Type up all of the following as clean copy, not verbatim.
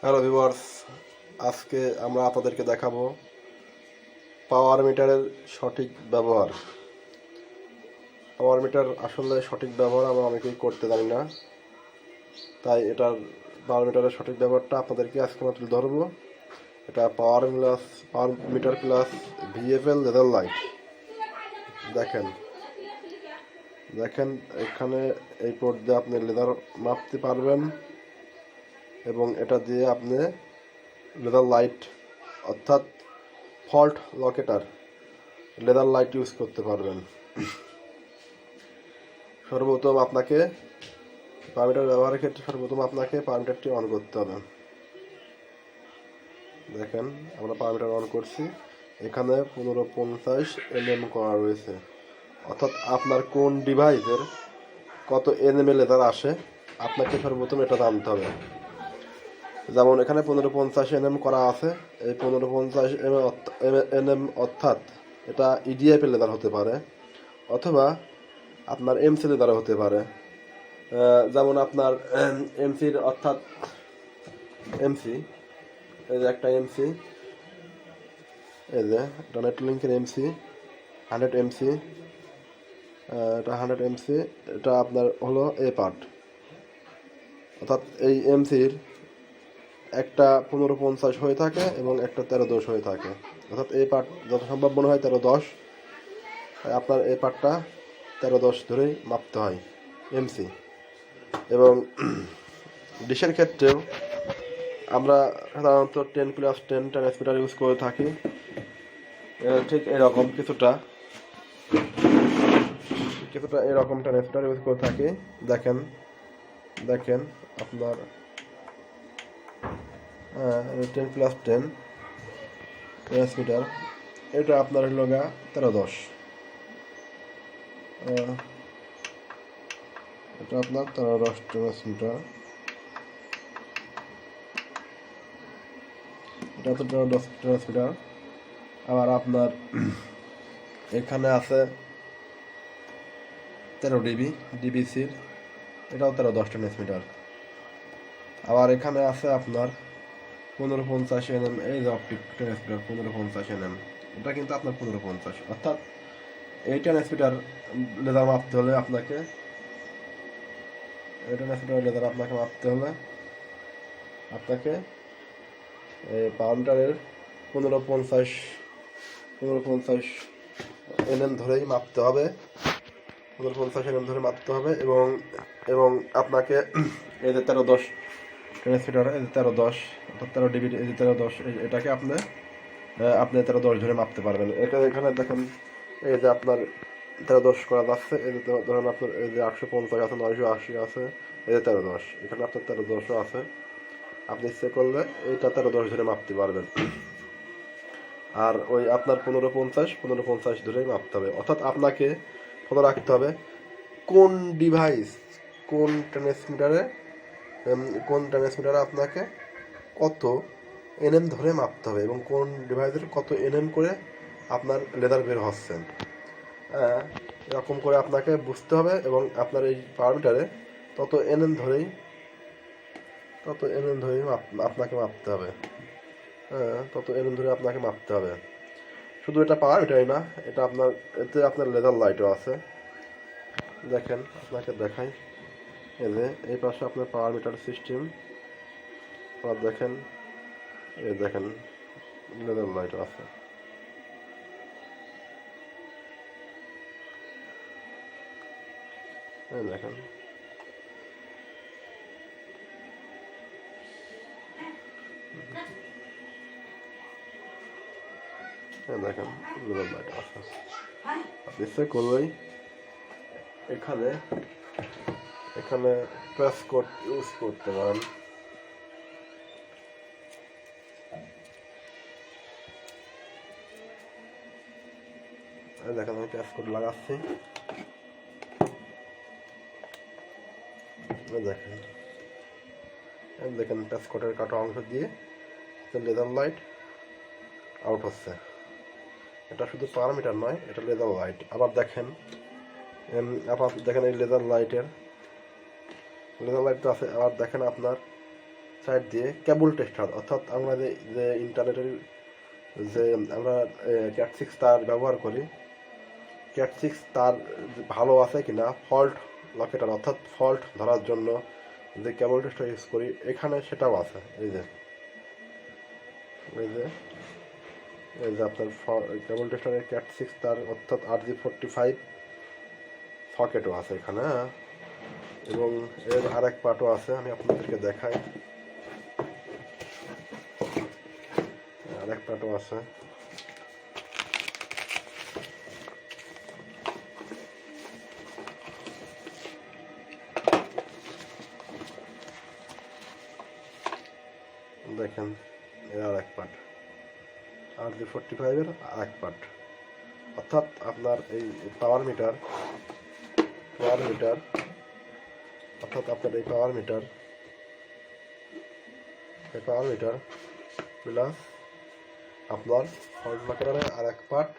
Hello viewers, আজকে আমরা আপনাদেরকে দেখাবো পাওয়ার মিটারের সঠিক ব্যবহার। পাওয়ার মিটার আসলে সঠিক ব্যবহার আমরা অনেকেই করতে জানি না, তাই এটার পাওয়ার মিটারের সঠিক ব্যবহারটা আপনাদেরকে আজকে আমরা তুলে ধরবো। এটা পাওয়ার মিটার প্লাস ভিএফএল লেদার লাইট। দেখেন দেখেন এখানে এই পোর্ট দিয়ে আপনি লেদার মাপতে পারবেন এবং এটা দিয়ে আপনি লেদার লাইট অর্থাৎ fault locator leather light use করতে পারবেন। সর্বপ্রথম আপনাকে পাওয়ার মিটার ব্যবহারের ক্ষেত্রে পাওয়ার মিটারটি অন করতে হবে। দেখেন আমরা পাওয়ার মিটার অন করছি, এখানে 1550 mm করা রয়েছে, অর্থাৎ আপনার কোন ডিভাইসের কত mm লেদার আসে আপনাকে সর্বপ্রথম এটা জানতে হবে। যেমন এখানে 1550 mm করা আছে, এই 1550 mm অর্থাৎ এটা ইডিএফ লেদার হতে পারে অথবা আপনার এমসি লেদার হতে পারে। যেমন আপনার এমসির অর্থাৎ এমসি, এই যে একটা এমসি, এই যে এটা নেটলিঙ্কের এমসি 100 এমসি, এটা 100 এমসি, এটা আপনার হলো এ পার্ট, অর্থাৎ এই এমসির একটা 1550 হয়ে থাকে এবং একটা 1310 হয়ে থাকে, অর্থাৎ এই পার্ট যত সম্ভব মনে হয় 1310, আপনার এই পার্টটা 1310 ধরেই মাপতে হয় এমসি। এবং ডিশের ক্ষেত্রেও আমরা সাধারণত 10+10 ট্রান্সমিটার ইউজ করে থাকি। ঠিক এরকম কিছুটা এরকম ট্রান্সমিটার ইউজ করে থাকি। দেখেন আপনার 10+10 ট্রান্সমিটার, এটা আপনার হলো 1310, এটা আপনার 1310 ট্রান্সমিটার, এটা তো 1310 ট্রান্সমিটার। আবার আপনার এখানে আছে 13 ডিবি ডিবিসির, এটাও 1310 ট্রান্সমিটার। আবার এখানে আছে আপনার 1550 mm, এই যে অপটিক ট্রান্সমিটার 1550 mm, এটা কিন্তু আপনার 1550, অর্থাৎ এই ট্রান্সমিটার লেদার মাপতে হলে আপনাকে পাওয়ার মিটারের 1550 mm ধরেই মাপতে হবে, 1550 mm ধরে মাপতে হবে। এবং আপনাকে এই যে 1310 ট্রান্সমিটার, এই যে 1310 অর্থাৎ 13 ডিবির এই যে 1310, এটাকে আপনি 1310 ধরে মাপতে পারবেন। এখানে দেখেন এই যে আপনার 1310 করা যাচ্ছে, এই যে ধরেন আপনার এই যে 850 আছে, 980 আছে, এই যে 1310, এখানে আপনার 1310ও আছে। আপনি ইচ্ছে করলে এইটা 1310 ধরে মাপতে পারবেন। আর ওই আপনার 1550 ধরেই মাপতে হবে, অর্থাৎ আপনাকে মনে রাখতে হবে কোন ডিভাইস কোন ট্রান্সমিটারে আপনাকে কত এনএম ধরে মাপতে হবে এবং কোন ডিভাইসের কত এনএম করে আপনার লেদার বের হচ্ছে, এরকম করে আপনাকে বুঝতে হবে। এবং আপনার এই পাওয়ার মিটারে তত এনএম ধরেই আপনাকে মাপতে হবে, তত এনএম ধরে আপনাকে মাপতে হবে। শুধু এটা পাওয়ার মিটারই না, এটা আপনার লেদার লাইটও আছে। দেখেন আপনাকে দেখাই, এই যে এই পাশে আপনার পাওয়ার মিটার সিস্টেম, আর দেখেন এই দেখেন লেদার লাইটও আছে। এই দেখেন লেদার লাইট আছে। আপনি ইচ্ছে করলেই এখানে প্রেস কোড ইউজ করতে পারেন। দেখেন আমি প্রেস কোড লাগাচ্ছি, দেখেন প্রেস কোডের কাটা অংশ দিয়ে লেদার লাইট আউট হচ্ছে। এটা শুধু পাওয়ার মিটার নয়, এটা লেদার লাইট। আবার দেখেন এই লেদার লাইট আছে। আবার দেখেন আপনার সাইড দিয়ে কেবল টেস্টার, অর্থাৎ আমরা যে ইন্টারনেটের যে আমরা ক্যাট 6 তার ব্যবহার করি, ক্যাট 6 তার ভালো আছে কিনা, ফল্ট লোকেটার অর্থাৎ ফল্ট ধরার জন্য যে কেবল টেস্টার ইউজ করি এখানে সেটাও আছে। এই যে আপনার কেবল টেস্টারের ক্যাট 6 তার অর্থাৎ RG45 সকেটও আছে এখানে, হ্যাঁ। এবং এর আর এক পার্টও আছে, আমি আপনাদেরকে দেখাই। আর এক পার্টও আছে, দেখেন এর আর এক পার্ট, RG45 আর এক পার্ট। অর্থাৎ আপনার এই পাওয়ার মিটার অর্থাৎ আপনার এই পাওয়ার মিটার প্লাস আপনার ফল্ট লোকেটারের আর এক পার্ট।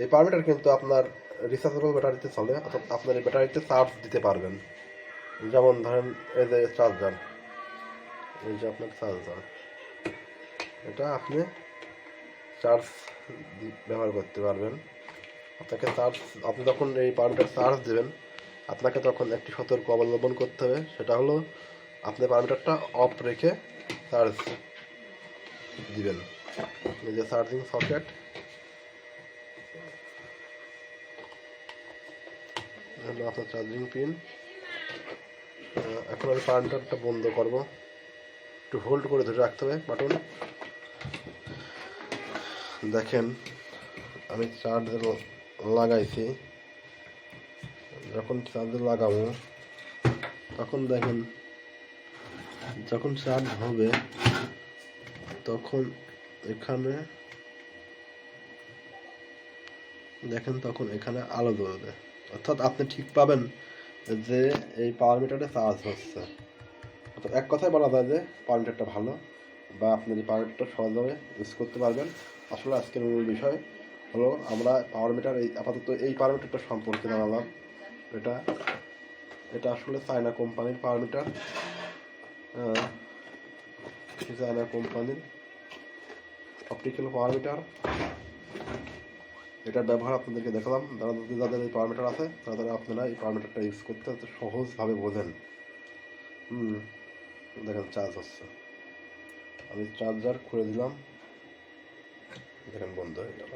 এই পাওয়ার মিটার কিন্তু আপনার রিচার্জেবল ব্যাটারিতে চলে, অর্থাৎ আপনার এই ব্যাটারিতে চার্জ দিতে পারবেন। যেমন ধরেন এই যে চার্জার, এই যে আপনার চার্জার, এটা আপনি চার্জ ব্যবহার করতে পারবেন। আপনি যখন এই পাওয়ার মিটার চার্জ দেবেন, আপনাকে তখন একটি সতর্ক অবলম্বন করতে হবে, সেটা হলো আপনি পাওয়ার মিটারটা অফ রেখে চার্জ দিবেন। এই যে চার্জিং সকেট, আপনার চার্জিং পিন। এখন আমি পাওয়ার মিটারটা বন্ধ করব, একটু হোল্ড করে ধরে রাখতে হবে বাটন। দেখেন আমি চার্জার লাগাইছি, যখন চার্জার লাগাবো তখন দেখেন যখন চার্জ হবে তখন এখানে দেখেন তখন এখানে আলো জ্বলবে, অর্থাৎ আপনি ঠিক পাবেন যে এই পাওয়ার মিটারে চার্জ হচ্ছে। অর্থাৎ এক কথায় বলা যায় যে পাওয়ার মিটারটা ভালো, বা আপনি এই পাওয়ার মিটারটা সহজভাবে ইউজ করতে পারবেন। আসলে আজকের মূল বিষয় হলো আমরা পাওয়ার মিটার আপাতত এই পাওয়ার মিটারটা সম্পর্কে জানালাম। এটা আসলে চায়না কোম্পানির পাওয়ার মিটার, চায়না কোম্পানির অপটিক্যাল পাওয়ার মিটার। এটার ব্যবহার আপনাদেরকে দেখালাম। যাদের এই পাওয়ার মিটার আছে তারা আপনারা এই পাওয়ার মিটারটা ইউজ করতে সহজভাবে বোঝেন। দেখেন চার্জ হচ্ছে, আমি চার্জার খুলে দিলাম, দেখেন বন্ধ হয়ে গেল।